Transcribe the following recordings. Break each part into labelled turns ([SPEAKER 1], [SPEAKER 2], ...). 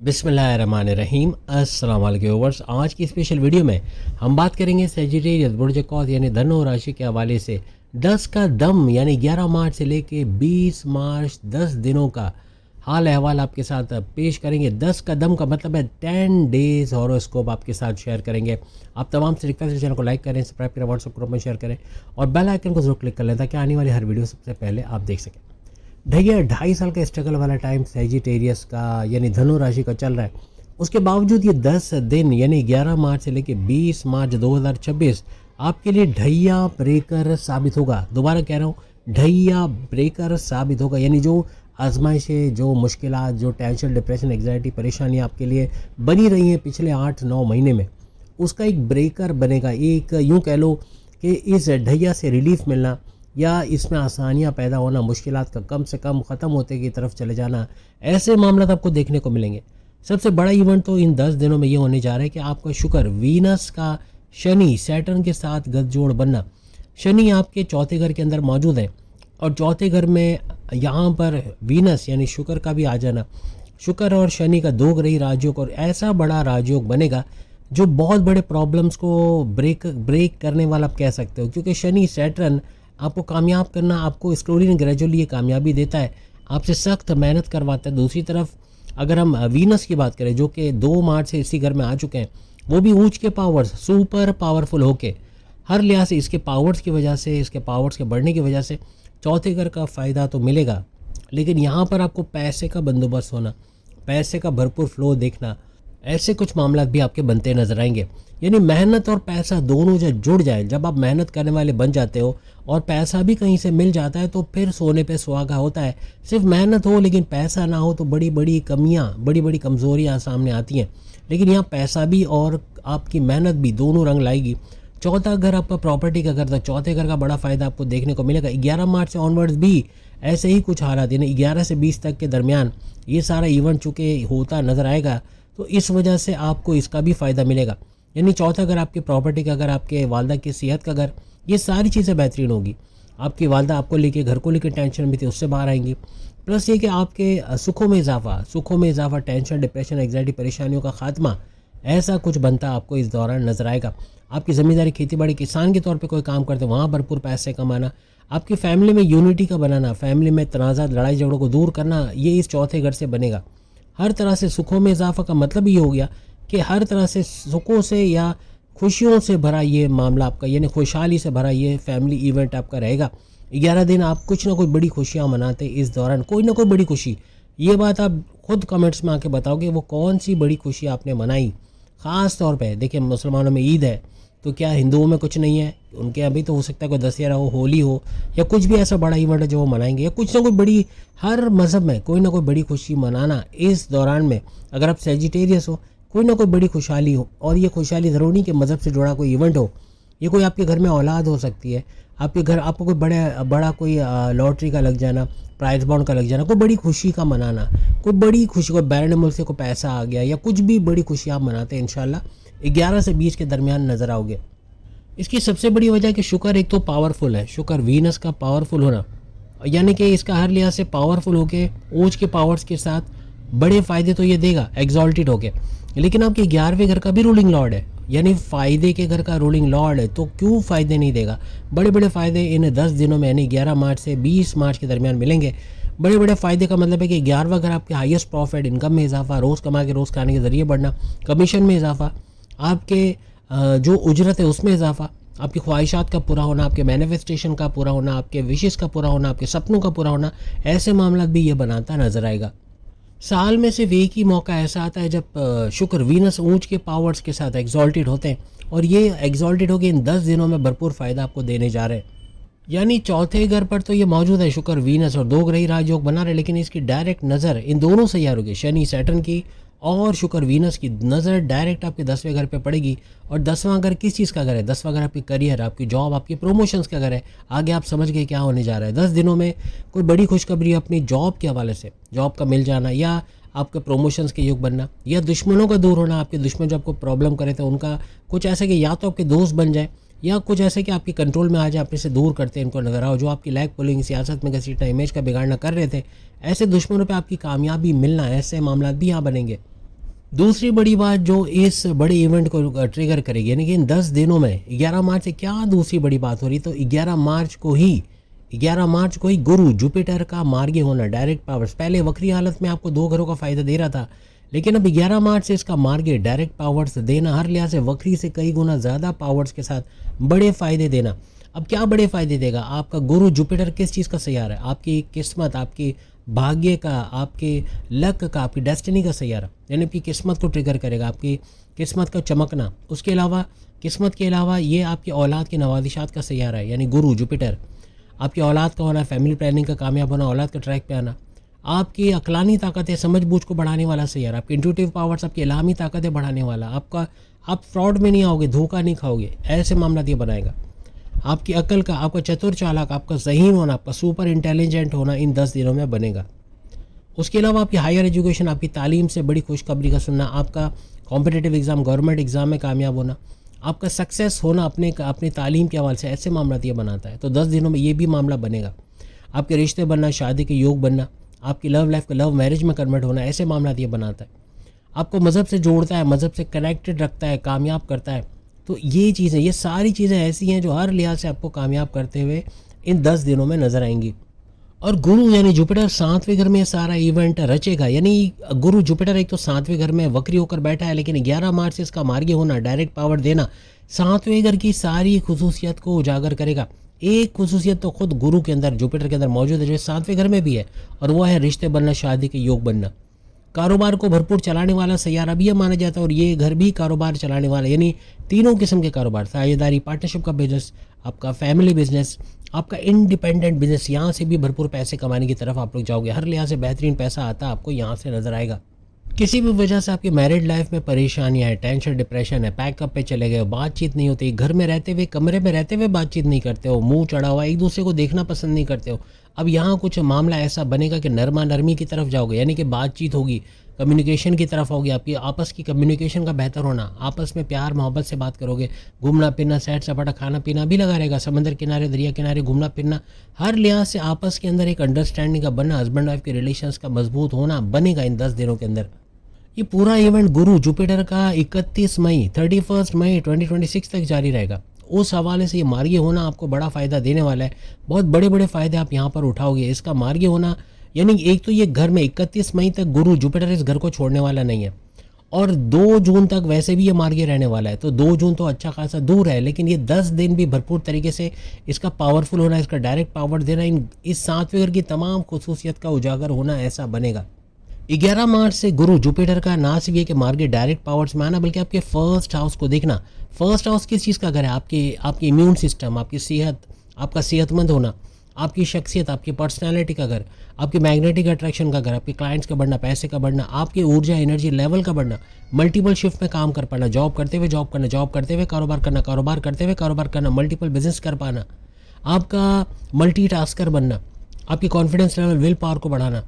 [SPEAKER 1] बिस्मिल्लाहिर्रहमानिर्रहीम। अस्सलाम वालेकुम व्यूअर्स। आज की स्पेशल वीडियो में हम बात करेंगे सेजिटेरियस बुर्ज कौस यानी धनु राशि के हवाले से 10 का दम यानी 11 मार्च से लेके 20 मार्च 10 दिनों का हाल अहवाल आपके साथ पेश करेंगे। 10 का दम का मतलब है 10 डेज हॉरोस्कोप आपके साथ शेयर करेंगे। आप तमाम से रिक्वेस्ट है चैनल को लाइक करें, सब्सक्राइब करें, व्हाट्सएप ग्रुप में शेयर करें और बेल आइकन को जरूर क्लिक कर लें ताकि आने वाली हर वीडियो सबसे पहले आप देख सकें। भैया 2.5 साल का स्ट्रगल वाला टाइम सेजिटेरियस का यानी धनु राशि का चल रहा है। उसके बावजूद ये 10 दिन यानी 11 मार्च से लेकर 20 मार्च 2026 आपके लिए ढैया ब्रेकर साबित होगा। दोबारा कह रहा हूँ, ढैया ब्रेकर साबित होगा। यानी जो आजमाइशें, जो मुश्किलात, जो टेंशन, डिप्रेशन, एग्जाइटी, परेशानी आपके लिए बनी रही हैं पिछले 8-9 महीने में, उसका एक ब्रेकर बनेगा। एक यूँ कह लो कि इस ढैया से रिलीफ मिलना या इसमें आसानियाँ पैदा होना, मुश्किलात का कम से कम ख़त्म होते की तरफ चले जाना, ऐसे मामला आपको देखने को मिलेंगे। सबसे बड़ा इवेंट तो इन 10 दिनों में ये होने जा रहा है कि आपका शुक्र वीनस का शनि सैटर्न के साथ गठजोड़ बनना। शनि आपके चौथे घर के अंदर मौजूद है और चौथे घर में यहाँ पर वीनस यानी शुक्र का भी आ जाना, शुक्र और शनि का दो ग्रही राजयोग और ऐसा बड़ा राजयोग बनेगा जो बहुत बड़े प्रॉब्लम्स को ब्रेक करने वाला आप कह सकते हो। क्योंकि शनि सैटर्न आपको कामयाब करना, आपको स्लोली एंड ग्रेजुअली ये कामयाबी देता है, आपसे सख्त मेहनत करवाता है। दूसरी तरफ अगर हम वीनस की बात करें जो कि 2 मार्च से इसी घर में आ चुके हैं, वो भी ऊंच के पावर्स सुपर पावरफुल होके हर लिहाज से इसके पावर्स की वजह से, इसके पावर्स के बढ़ने की वजह से चौथे घर का फ़ायदा तो मिलेगा। लेकिन यहाँ पर आपको पैसे का बंदोबस्त होना, पैसे का भरपूर फ्लो देखना, ऐसे कुछ मामला भी आपके बनते नजर आएंगे। यानी मेहनत और पैसा दोनों जब जुड़ जाए, जब आप मेहनत करने वाले बन जाते हो और पैसा भी कहीं से मिल जाता है, तो फिर सोने पे सुहागा होता है। सिर्फ मेहनत हो लेकिन पैसा ना हो तो बड़ी बड़ी कमियां, बड़ी बड़ी कमज़ोरियां सामने आती हैं। लेकिन यहाँ पैसा भी और आपकी मेहनत भी दोनों रंग लाएगी। चौथा घर आपका प्रॉपर्टी का घर था, चौथे घर का बड़ा फ़ायदा आपको देखने को मिलेगा। 11 मार्च से ऑनवर्ड्स भी ऐसे ही कुछ हालात, यानी 11 से 20 तक के दरमियान ये सारा इवेंट चूँकि होता नज़र आएगा, तो इस वजह से आपको इसका भी फ़ायदा मिलेगा। यानी चौथा घर आपकी प्रॉपर्टी का घर, आपके वालदा की सेहत का घर, ये सारी चीज़ें बेहतरीन होगी। आपकी वालदा आपको लेके, घर को लेकर टेंशन में थी, उससे बाहर आएंगी। प्लस ये कि आपके सुखों में इजाफा, टेंशन, डिप्रेशन, एग्जाइटी, परेशानियों का खात्मा, ऐसा कुछ बनता आपको इस दौरान नजर आएगा। आपकी ज़मींदारी, खेती बाड़ी, किसान के तौर पे कोई काम करते वहाँ भरपूर पैसे कमाना, आपकी फैमिली में यूनिटी का बनाना, फैमिली में तनाज़ा, लड़ाई झगड़ों को दूर करना, ये इस चौथे घर से बनेगा। हर तरह से सुखों में इजाफा का मतलब ये हो गया कि हर तरह से सुखों से या खुशियों से भरा ये मामला आपका, यानी खुशहाली से भरा ये फैमिली इवेंट आपका रहेगा। 11 दिन आप कुछ ना कोई बड़ी खुशियाँ मनाते इस दौरान, कोई ना कोई बड़ी खुशी। ये बात आप खुद कमेंट्स में आके बताओगे वो कौन सी बड़ी खुशी आपने मनाई। ख़ास तौर पे देखिए, मुसलमानों में ईद है, तो क्या हिंदुओं में कुछ नहीं है? उनके अभी तो हो सकता है कोई दशहरा हो, होली हो, या कुछ भी ऐसा बड़ा इवेंट है जो वो मनाएंगे, या कुछ ना कोई बड़ी, हर मज़हब में कोई ना कोई बड़ी खुशी मनाना इस दौरान में। अगर आप सेजिटेरियस हो, कोई ना कोई बड़ी खुशहाली हो, और ये खुशहाली ज़रूरी नहीं कि मज़हब से जुड़ा कोई इवेंट हो। ये कोई आपके घर में औलाद हो सकती है, आपके घर आपको कोई बड़ा कोई लॉटरी का लग जाना, प्राइज बॉन्ड का लग जाना, कोई बड़ी खुशी का मनाना, कोई बड़ी खुशी, कोई बैरन मुल्क से कोई पैसा आ गया, या कुछ भी बड़ी खुशी आप मनाते हैं। इंशाल्लाह 11 से 20 के दरमियान नज़र आओगे। इसकी सबसे बड़ी वजह कि शुक्र एक तो पावरफुल है, शुक्र वीनस का पावरफुल होना, यानी कि इसका हर लिहाज से पावरफुल होके ऊंच के पावर्स के साथ बड़े फ़ायदे तो ये देगा एग्जॉल्टेड होके। लेकिन आपके 11वें घर का भी रूलिंग लॉर्ड है, यानी फ़ायदे के घर का रूलिंग लॉर्ड है, तो क्यों फ़ायदे नहीं देगा? बड़े बड़े फ़ायदे इन 10 दिनों में यानी 11 मार्च से 20 मार्च के दरमियान मिलेंगे। बड़े बड़े फ़ायदे का मतलब है कि 11वां घर आपके हाईएस्ट प्रॉफिट, इनकम में इजाफा, रोज़ कमा के रोज़ खाने के ज़रिए बढ़ना, कमीशन में इजाफा, आपके जो उजरत है उसमें इजाफा, आपकी ख्वाहिशात का पूरा होना, आपके मैनिफेस्टेशन का पूरा होना, आपके विशेष का पूरा होना, आपके सपनों का पूरा होना, ऐसे मामला भी ये बनाता नज़र आएगा। साल में सिर्फ एक ही मौका ऐसा आता है जब शुक्र वीनस ऊंच के पावर्स के साथ एग्जॉल्टेड होते हैं, और ये एग्जॉल्टेड होकर इन 10 दिनों में भरपूर फ़ायदा आपको देने जा रहे हैं। यानी चौथे घर पर तो ये मौजूद है शुक्र वीनस और दो ग्रही राजयोग बना रहे, लेकिन इसकी डायरेक्ट नज़र इन दोनों सैयारों की, शनि सैटर्न की और शुक्र वीनस की नज़र डायरेक्ट आपके 10वें घर पे पड़ेगी। और 10वां घर किस चीज़ का घर है? 10वां घर आपकी करियर, आपकी जॉब, आपकी प्रमोशंस का घर है। आगे आप समझ गए क्या होने जा रहा है। 10 दिनों में कोई बड़ी खुशखबरी अपनी जॉब के हवाले से, जॉब का मिल जाना, या आपके प्रमोशंस के युग बनना, या दुश्मनों का दूर होना। आपके दुश्मन जो आपको प्रॉब्लम करे थे उनका कुछ ऐसा कि या तो आपके दोस्त बन जाए, या कुछ ऐसे कि आपके कंट्रोल में आ जाए, अपने से दूर करते हैं इनको नजर आओ। जो आपकी लैग पुलिंग, सियासत में घसीटना, इमेज का बिगाड़ना कर रहे थे, ऐसे दुश्मनों पे आपकी कामयाबी मिलना, ऐसे मामला भी यहाँ बनेंगे। दूसरी बड़ी बात जो इस बड़े इवेंट को ट्रिगर करेगी, यानी कि इन 10 दिनों में 11 मार्च से क्या दूसरी बड़ी बात हो रही, तो 11 मार्च को ही गुरु जुपिटर का मार्गी होना, डायरेक्ट पावर्स। पहले वक्री हालत में आपको 2 घरों का फायदा दे रहा था, लेकिन अब 11 मार्च से इसका मार्गी डायरेक्ट पावर्स देना, हर लिहाज से वक्री से कई गुना ज़्यादा पावर्स के साथ बड़े फायदे देना। अब क्या बड़े फायदे देगा? आपका गुरु जुपिटर किस चीज़ का सैयारा है? आपकी किस्मत, आपकी भाग्य का, आपके लक का, आपकी डेस्टिनी का सैयारा, यानी आपकी किस्मत को ट्रिगर करेगा, आपकी किस्मत का चमकना। उसके अलावा किस्मत के अलावा ये आपकी औलाद के नवादिशात का सैयारा है, यानी गुरु जुपिटर। आपकी औलाद का होना, फैमिली प्लानिंग का कामयाब होना, औलाद का ट्रैक पे आना, आपकी अक्लानी ताकतें, समझ बूझ को बढ़ाने वाला सैयारा, आपकी इंट्यूटिव पावर्स, आपकी इल्हामी ताकतें बढ़ाने वाला, आप फ्रॉड में नहीं आओगे, धोखा नहीं खाओगे, ऐसे मामला ये बनाएगा। आपकी अकल का, आपका चतुर चालाक, आपका ज़हीन होना, आपका सुपर इंटेलिजेंट होना इन 10 दिनों में बनेगा। उसके अलावा आपकी हायर एजुकेशन, आपकी तालीम से बड़ी खुशखबरी का सुनना, आपका कॉम्पिटिटिव एग्ज़ाम, गवर्नमेंट एग्ज़ाम में कामयाब होना, आपका सक्सेस होना अपनी तालीम के हवाले से, ऐसे मामला ये बनाता है। तो 10 दिनों में ये भी मामला बनेगा। आपके रिश्ते बनना, शादी के योग बनना, आपकी लव लाइफ का लव मैरिज में कन्वर्ट होना, ऐसे मामला ये बनाता है। आपको मज़हब से जोड़ता है, मज़हब से कनेक्टेड रखता है, कामयाब करता है। तो ये चीज़ें, ये सारी चीज़ें ऐसी हैं जो हर लिहाज से आपको कामयाब करते हुए इन 10 दिनों में नज़र आएंगी। और गुरु यानी जुपिटर 7वें घर में सारा इवेंट रचेगा, यानी गुरु जुपिटर एक तो 7वें घर में वक्री होकर बैठा है, लेकिन 11 मार्च से इसका मार्गी होना, डायरेक्ट पावर देना, 7वें घर की सारी खुसूसियत को उजागर करेगा। एक खुसूसियत तो खुद गुरु के अंदर, जुपिटर के अंदर मौजूद है, जो 7वें घर में भी है, और वह है रिश्ते बनना, शादी के योग बनना। कारोबार को भरपूर चलाने वाला सैयारा भी यह माना जाता है, और ये घर भी कारोबार चलाने वाला, यानी तीनों किस्म के कारोबार, साझेदारी, पार्टनरशिप का बिजनेस, आपका फैमिली बिजनेस, आपका इंडिपेंडेंट बिजनेस, यहाँ से भी भरपूर पैसे कमाने की तरफ आप लोग जाओगे। हर लिहाज से बेहतरीन पैसा आता आपको यहाँ से नजर आएगा। किसी भी वजह से आपकी मैरिड लाइफ में परेशानियां है, टेंशन, डिप्रेशन है, पैकअप पे चले गए हो, बातचीत नहीं होती, घर में रहते हुए, कमरे में रहते हुए बातचीत नहीं करते हो, मुंह चढ़ा हुआ, एक दूसरे को देखना पसंद नहीं करते हो, अब यहाँ कुछ मामला ऐसा बनेगा कि नरमा नरमी की तरफ जाओगे, यानी कि बातचीत होगी, कम्युनिकेशन की तरफ होगी, आपकी आपस की कम्युनिकेशन का बेहतर होना, आपस में प्यार मोहब्बत से बात करोगे, घूमना फिरना, सैर सपाटा, खाना पीना भी लगा रहेगा, समंदर किनारे, दरिया किनारे घूमना फिरना, हर लिहाज से आपस के अंदर एक अंडरस्टैंडिंग का बनना, हस्बैंड वाइफ के रिलेशंस का मजबूत होना बनेगा इन 10 दिनों के अंदर। ये पूरा इवेंट गुरु जुपिटर का 31 मई 2026 तक जारी रहेगा। उस हवाले से ये मार्गी होना आपको बड़ा फ़ायदा देने वाला है। बहुत बड़े बड़े फ़ायदे आप यहाँ पर उठाओगे। इसका मार्गी होना यानी एक तो ये घर में 31 मई तक गुरु जुपिटर इस घर को छोड़ने वाला नहीं है, और 2 जून तक वैसे भी ये मार्गी रहने वाला है। तो 2 जून तो अच्छा खासा दूर है, लेकिन ये 10 दिन भी भरपूर तरीके से इसका पावरफुल होना, इसका डायरेक्ट पावर देना, इस 7वें घर की तमाम खुसूसियत का उजागर होना ऐसा बनेगा। 11 मार्च से गुरु जुपिटर का ना सिर्फ ये कि मार्गी डायरेक्ट पावर्स में आना, बल्कि आपके फर्स्ट हाउस को देखना। फर्स्ट हाउस किस चीज़ का घर है? आपकी इम्यून सिस्टम, आपकी सेहत, आपका सेहतमंद होना, आपकी शख्सियत, आपकी पर्सनालिटी का घर, आपकी मैग्नेटिक अट्रैक्शन का घर, आपके क्लाइंट्स का बढ़ना, पैसे का बढ़ना, आपकी ऊर्जा एनर्जी लेवल का बढ़ना, मल्टीपल शिफ्ट में काम कर पाना, जॉब करते हुए जॉब करना, जॉब करते हुए कारोबार करना, कारोबार करते हुए कारोबार करना, मल्टीपल बिजनेस कर पाना, आपका मल्टीटास्कर बनना, आपकी कॉन्फिडेंस लेवल, विल पावर को बढ़ाना,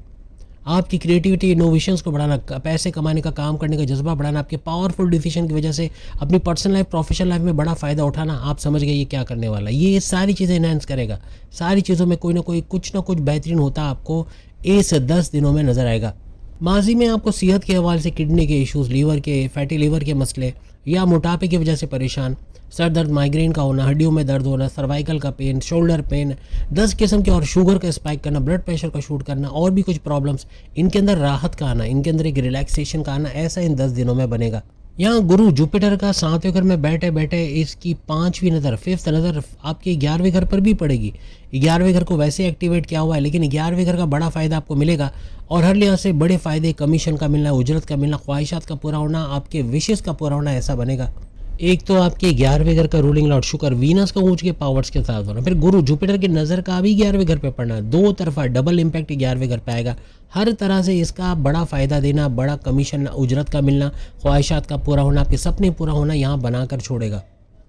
[SPEAKER 1] आपकी क्रिएटिविटी, इनोवेशंस को बढ़ाना, पैसे कमाने का, काम करने का जज्बा बढ़ाना, आपके पावरफुल डिसीजन की वजह से अपनी पर्सनल लाइफ, प्रोफेशनल लाइफ में बड़ा फ़ायदा उठाना। आप समझ गए ये क्या करने वाला है। ये सारी चीज़ें इनहेंस करेगा। सारी चीज़ों में कोई ना कोई कुछ ना कुछ बेहतरीन होता आपको इस 10 दिनों में नज़र आएगा। माजी में आपको सेहत के हवाले से किडनी के इश्यूज़, लीवर के, फैटी लीवर के मसले या मोटापे की वजह से परेशान, सर दर्द, माइग्रेन का होना, हड्डियों में दर्द होना, सर्वाइकल का पेन, शोल्डर पेन, 10 किस्म के, और शुगर का स्पाइक करना, ब्लड प्रेशर का शूट करना, और भी कुछ प्रॉब्लम्स, इनके अंदर राहत का आना, इनके अंदर एक रिलैक्सेशन का आना, ऐसा इन 10 दिनों में बनेगा। यहाँ गुरु जुपिटर का 7वें घर में बैठे बैठे इसकी 5वीं नज़र, 5th नज़र आपके 11वें घर पर भी पड़ेगी। 11वें घर को वैसे एक्टिवेट किया हुआ है, लेकिन 11वें घर का बड़ा फ़ायदा आपको मिलेगा, और हर लिहाज से बड़े फ़ायदे, कमीशन का मिलना, उजरत का मिलना, ख्वाहिशात का पूरा होना, आपके विशेष का पूरा होना, ऐसा बनेगा। एक तो आपके 11वें घर का रूलिंग लॉर्ड शुक्र वीनस का ऊंच के पावर्स के साथ होना, फिर गुरु जुपिटर की नज़र का भी 11वें घर पे पड़ना, 2 तरफा डबल इम्पैक्ट 11वें घर पे आएगा। हर तरह से इसका बड़ा फ़ायदा देना, बड़ा कमीशन, उजरत का मिलना, ख्वाहिशात का पूरा होना, आपके सपने पूरा होना यहाँ बनाकर छोड़ेगा।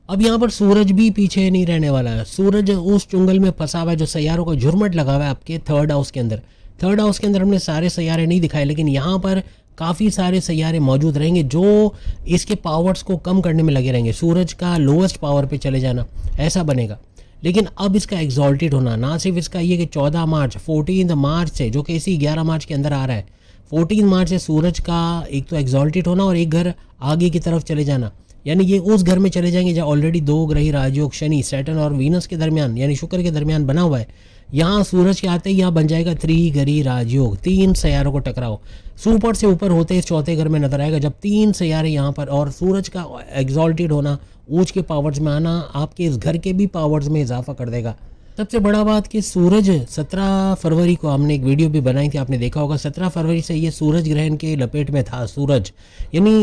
[SPEAKER 1] अब यहाँ पर सूरज भी पीछे नहीं रहने वाला है। सूरज उस चुंगल में फंसा हुआ है जो सैयारों का झुरमट लगा हुआ है आपके 3rd हाउस के अंदर। 3rd हाउस के अंदर हमने सारे सैयारे नहीं दिखाए, लेकिन यहाँ पर काफ़ी सारे सैयारे मौजूद रहेंगे जो इसके पावर्स को कम करने में लगे रहेंगे। सूरज का लोवेस्ट पावर पे चले जाना, ऐसा बनेगा। लेकिन अब इसका एग्जॉल्टेड होना, ना सिर्फ इसका ये कि 14 मार्च 14 मार्च से, जो कि इसी 11 मार्च के अंदर आ रहा है, 14 मार्च से सूरज का एक तो एग्जॉल्टेड होना और एक घर आगे की तरफ चले जाना, यानी ये उस घर में चले जाएंगे जहाँ ऑलरेडी दो ग्रही राजयोग शनि सैटर्न और वीनस के दरमियान यानी शुक्र के दरमियान बना हुआ है। यहाँ सूरज के आते ही यहाँ बन जाएगा त्रिग्रही राजयोग, 3 सैयारों को टकराओ। सुपर से ऊपर होते ही चौथे घर में नजर आएगा जब 3 सैयारे यहाँ पर और सूरज का एग्जॉल्टेड होना, ऊंच के पावर्स में आना आपके इस घर के भी पावर्स में इजाफा कर देगा। सबसे बड़ा बात कि सूरज 17 फरवरी को हमने एक वीडियो भी बनाई थी, आपने देखा होगा। 17 फरवरी से ये सूरज ग्रहण के लपेट में था सूरज, यानी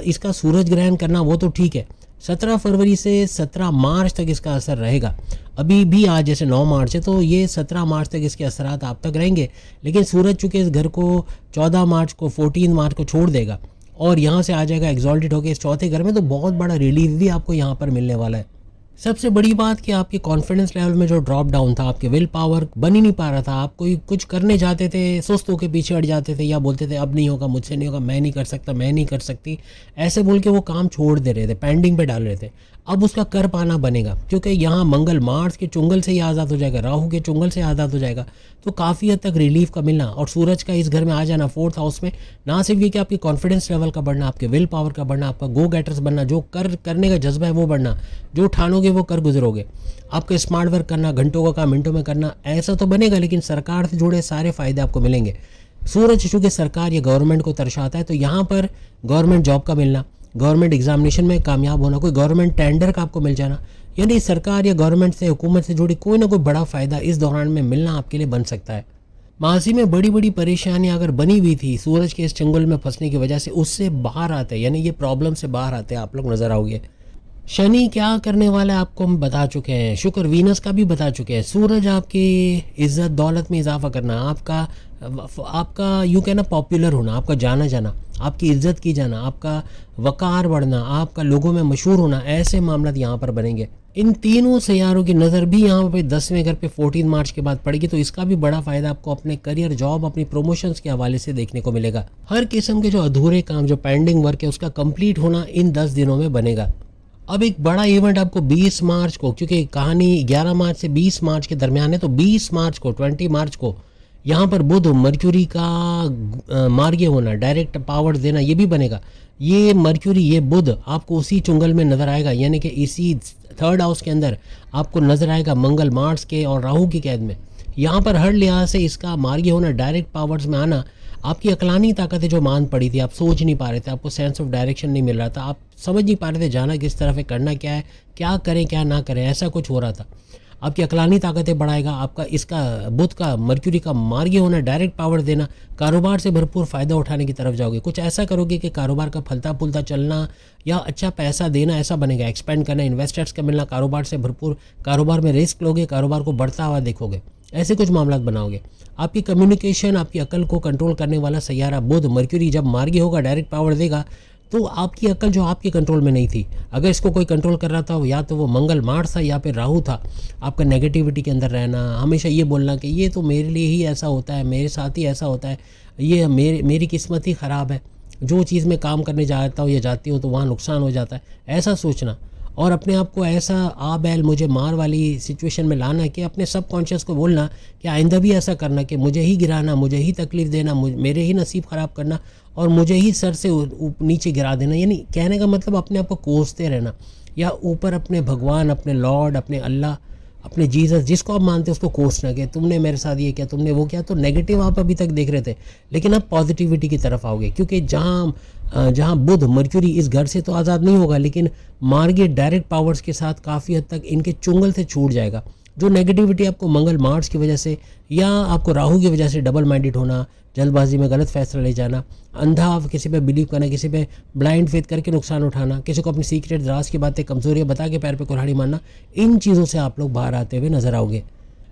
[SPEAKER 1] इसका सूरज ग्रहण करना वो तो ठीक है। 17 फरवरी से 17 मार्च तक इसका असर रहेगा। अभी भी आज जैसे 9 मार्च है तो ये 17 मार्च तक इसके असरात आप तक रहेंगे, लेकिन सूरज चूँकि इस घर को 14 मार्च को 14 मार्च को छोड़ देगा और यहाँ से आ जाएगा एग्जॉल्टेड होकर इस चौथे घर में, तो बहुत बड़ा रिलीफ भी आपको यहाँ पर मिलने वाला है। सबसे बड़ी बात कि आपके कॉन्फिडेंस लेवल में जो ड्रॉप डाउन था, आपके विल पावर बन ही नहीं पा रहा था, आप कोई कुछ करने जाते थे सुस्त होकर पीछे हट जाते थे या बोलते थे अब नहीं होगा, मुझसे नहीं होगा, मैं नहीं कर सकता, मैं नहीं कर सकती, ऐसे बोल के वो काम छोड़ दे रहे थे, पेंडिंग पे डाल रहे थे। अब उसका कर पाना बनेगा क्योंकि यहाँ मंगल मार्स के चुंगल से ही आज़ाद हो जाएगा, राहु के चुंगल से आज़ाद हो जाएगा, तो काफ़ी हद तक रिलीफ का मिलना और सूरज का इस घर में आ जाना 4th हाउस में, ना सिर्फ ये कि आपकी कॉन्फिडेंस लेवल का बढ़ना, आपके विल पावर का बढ़ना, आपका गो गेटर्स बनना, जो करने का जज्बा है वो बढ़ना, जो ठानोगे वो कर गुजरोगे, आपका स्मार्ट वर्क करना, घंटों का काम मिनटों में करना, ऐसा तो बनेगा, लेकिन सरकार से जुड़े सारे फायदे आपको मिलेंगे। सूरज चूँकि सरकार या गवर्नमेंट को दर्शाता है तो यहाँ पर गवर्नमेंट जॉब का मिलना, गवर्नमेंट एग्जामिनेशन में कामयाब होना, कोई गवर्नमेंट टेंडर का आपको मिल जाना, यानी सरकार या गवर्नमेंट से हुकूमत से जुड़ी कोई ना कोई बड़ा फ़ायदा इस दौरान में मिलना आपके लिए बन सकता है। माजी में बड़ी बड़ी परेशानियां अगर बनी हुई थी सूरज के इस चंगुल में फंसने की वजह से, उससे बाहर आते हैं, यानी ये प्रॉब्लम से बाहर आते हैं, आप लोग नजर आओगे। शनि क्या करने वाला है आपको हम बता चुके हैं, शुक्र वीनस का भी बता चुके हैं। सूरज आपकी इज्जत दौलत में इजाफा करना, आपका यूँ कहना पॉपुलर होना, आपका जाना जाना, आपकी इज्जत की जाना, आपका वकार बढ़ना, आपका लोगों में मशहूर होना, ऐसे मामला यहाँ पर बनेंगे। इन तीनों सैयारों की नज़र भी यहाँ पे 10वें घर पे 14 मार्च के बाद पड़ेगी, तो इसका भी बड़ा फ़ायदा आपको अपने करियर, जॉब, अपनी प्रमोशंस के हवाले से देखने को मिलेगा। हर किस्म के जो अधूरे काम, जो पेंडिंग वर्क है, उसका कंप्लीट होना इन 10 दिनों में बनेगा। अब एक बड़ा इवेंट आपको 20 मार्च को, क्योंकि कहानी 11 मार्च से 20 मार्च के दरमियान है, तो 20 मार्च को 20 मार्च को यहाँ पर बुध मर्क्यूरी का मार्गे होना, डायरेक्ट पावर देना, ये भी बनेगा। ये मर्क्यूरी, ये बुध आपको उसी चुंगल में नज़र आएगा, यानी कि इसी 3rd हाउस के अंदर आपको नज़र आएगा मंगल मार्स के और राहु की कैद में। यहाँ पर हर लिहाज से इसका मार्गे होना, डायरेक्ट पावर्स में आना, आपकी अकलानी ताकतें जो मान पड़ी थी, आप सोच नहीं पा रहे थे, आपको सेंस ऑफ डायरेक्शन नहीं मिल रहा था, आप समझ नहीं पा रहे थे जाना किस तरफ है, करना क्या है, क्या करें क्या ना करें, ऐसा कुछ हो रहा था। आपकी अकलानी ताकतें बढ़ाएगा, आपका इसका बुध का मर्क्यूरी का मार्गे होना, डायरेक्ट पावर देना, कारोबार से भरपूर फ़ायदा उठाने की तरफ जाओगे। कुछ ऐसा करोगे कि कारोबार का फलता फूलता चलना या अच्छा पैसा देना ऐसा बनेगा, एक्सपेंड करना, इन्वेस्टर्स का मिलना, कारोबार से भरपूर, कारोबार में रिस्क लोगे, कारोबार को बढ़ता हुआ देखोगे, ऐसे कुछ मामला बनाओगे। आपकी कम्युनिकेशन, आपकी अकल को कंट्रोल करने वाला सैयारा बुध मर्क्यूरी जब मार्गी होगा, डायरेक्ट पावर देगा, तो आपकी अकल जो आपके कंट्रोल में नहीं थी, अगर इसको कोई कंट्रोल कर रहा था, या तो वो मंगल मार्स था या फिर राहु था, आपका नेगेटिविटी के अंदर रहना, हमेशा ये बोलना कि ये तो मेरे लिए ही ऐसा होता है, मेरे साथ ही ऐसा होता है, ये मेरी किस्मत ही ख़राब है, जो चीज़ मैं काम करने जाता हूँ या जाती हूँ तो वहाँ नुकसान हो जाता है, ऐसा सोचना और अपने आप को ऐसा आ बैल मुझे मार वाली सिचुएशन में लाना कि अपने सबकॉन्शियस को बोलना कि आइंदा भी ऐसा करना कि मुझे ही गिराना, मुझे ही तकलीफ़ देना, मेरे ही नसीब ख़राब करना और मुझे ही सर से नीचे गिरा देना। यानी कहने का मतलब अपने आप को कोसते रहना, या ऊपर अपने भगवान, अपने लॉर्ड, अपने अल्लाह, अपने जीसस, जिसको आप मानते हैं उसको कोसना कि तुमने मेरे साथ ये किया, तुमने वो किया। तो नेगेटिव आप अभी तक देख रहे थे, लेकिन अब पॉजिटिविटी की तरफ आओगे, क्योंकि जहाँ बुध मर्क्यूरी इस घर से तो आज़ाद नहीं होगा, लेकिन मार्गे डायरेक्ट पावर्स के साथ काफ़ी हद तक इनके चुंगल से छूट जाएगा। जो नेगेटिविटी आपको मंगल मार्स की वजह से या आपको राहु की वजह से डबल माइंडेड होना, जल्दबाजी में गलत फैसला ले जाना, अंधा किसी पे बिलीव करना, किसी पे ब्लाइंड फेथ करके नुकसान उठाना, किसी को अपनी सीक्रेट राज की बातें, कमजोरियां बता के पैर पे कुल्हाड़ी मारना, इन चीज़ों से आप लोग बाहर आते हुए नजर आओगे।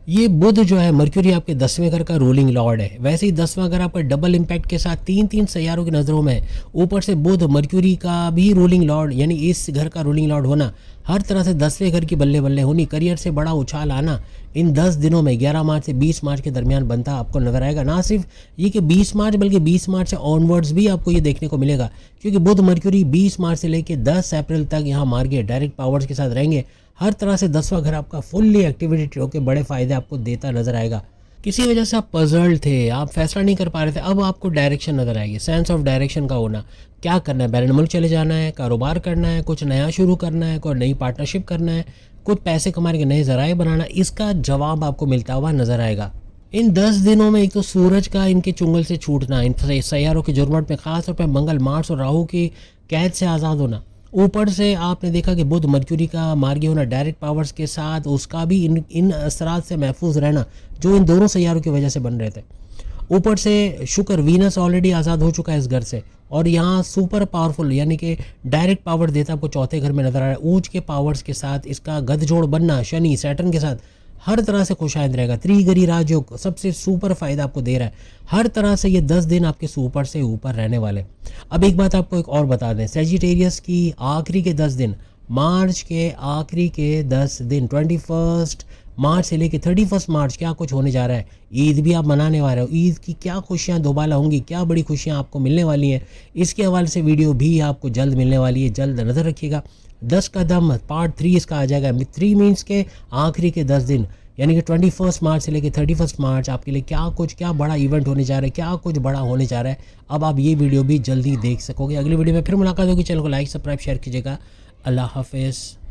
[SPEAKER 1] ये बुध जो है मर्क्यूरी आपके 10वें घर का रूलिंग लॉर्ड है। वैसे ही 10वां घर आपका डबल इम्पैक्ट के साथ 3-3 सैयारों की नज़रों में है। ऊपर से बुध मर्क्यूरी का भी रूलिंग लॉर्ड, यानी इस घर का रूलिंग लॉर्ड होना, हर तरह से 10वें घर की बल्ले बल्ले होनी, करियर से बड़ा उछाल आना इन 10 दिनों में 11 मार्च से 20 मार्च के दरमियान बनता आपको नजर आएगा। ना सिर्फ ये कि 20 मार्च बल्कि 20 मार्च से ऑनवर्ड्स भी आपको ये देखने को मिलेगा, क्योंकि बुध मर्क्यूरी 20 मार्च से लेकर 10 अप्रैल तक यहाँ मार्गे डायरेक्ट पावर्स के साथ रहेंगे। हर तरह से 10वां घर आपका फुल्ली एक्टिविटी होकर बड़े फ़ायदे आपको देता नजर आएगा। किसी वजह से आप पजल्ड थे, आप फैसला नहीं कर पा रहे थे, अब आपको डायरेक्शन नज़र आएगी, सेंस ऑफ डायरेक्शन का होना। क्या करना है, बैरन मुल्क चले जाना है, कारोबार करना है, कुछ नया शुरू करना है, कोई नई पार्टनरशिप करना है, कुछ पैसे कमाने के नए ज़राए बनाना, इसका जवाब आपको मिलता हुआ नज़र आएगा। इन 10 दिनों में एक तो सूरज का इनके चुंगल से छूटना, इन सैयारों की जुर्मट में, ख़ास तौर पर मंगल, मार्स और राहु की कैद से आज़ाद होना। ऊपर से आपने देखा कि बुध मर्क्यूरी का मार्गी होना डायरेक्ट पावर्स के साथ, उसका भी इन असरात से महफूज रहना जो इन दोनों सैयारों की वजह से बन रहे थे। ऊपर से शुक्र, वीनस ऑलरेडी आज़ाद हो चुका है इस घर से, और यहाँ सुपर पावरफुल यानी कि डायरेक्ट पावर देता आपको चौथे घर में नजर आ रहा है। ऊंच के पावर्स के साथ इसका गठजोड़ बनना शनि सैटर्न के साथ हर तरह से खुशाइंद रहेगा। त्रिगरी राजयोग सबसे सुपर फायदा आपको दे रहा है। हर तरह से ये 10 दिन आपके सुपर से ऊपर रहने वाले। अब एक बात आपको एक और बता दें, सेजिटेरियस की आखिरी के 10 दिन, मार्च के आखिरी के 10 दिन 21 मार्च से लेकर 31 मार्च क्या कुछ होने जा रहा है। ईद भी आप मनाने वाले हो, ईद की क्या खुशियाँ दोबारा होंगी, क्या बड़ी खुशियाँ आपको मिलने वाली हैं, इसके हवाले से वीडियो भी आपको जल्द मिलने वाली है। जल्द नज़र रखिएगा। 10 का दम पार्ट 3 इसका आ जाएगा। 3 मीन्स के आखिरी के 10 दिन, यानी कि 21 मार्च से लेकर 31 मार्च आपके लिए क्या बड़ा इवेंट होने जा रहा है, क्या कुछ बड़ा होने जा रहा है। अब आप ये वीडियो भी जल्दी देख सकोगे। अगली वीडियो में फिर मुलाकात होगी। चैनल को लाइक सब्सक्राइब शेयर कीजिएगा। अल्लाह हाफिज़।